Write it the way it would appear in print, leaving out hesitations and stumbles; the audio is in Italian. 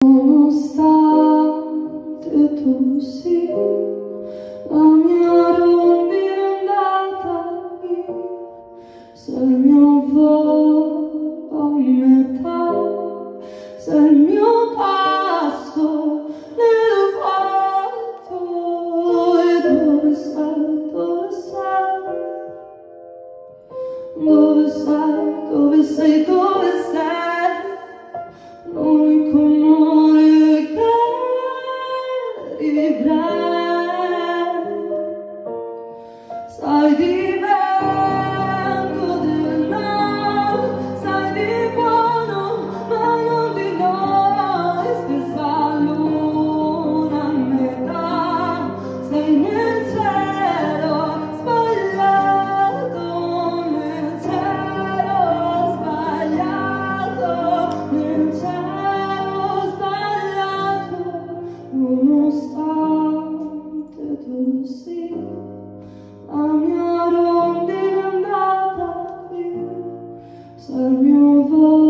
Nonostante tu sia la mia rondine andata via, se il mio volo a metà, se il mio passo nel vuoto, e dove sei, dove sei? Dove sei, dove sei, dove sei? L'unico amore che vivrei. Sai di vento del nord, sai di buono, ma non di noi. Stessa luna a metà, sei nel cielo sbagliato, nel cielo sbagliato, nel cielo sbagliato, nonostante tu sia la mia rondine andata via, se il mio volo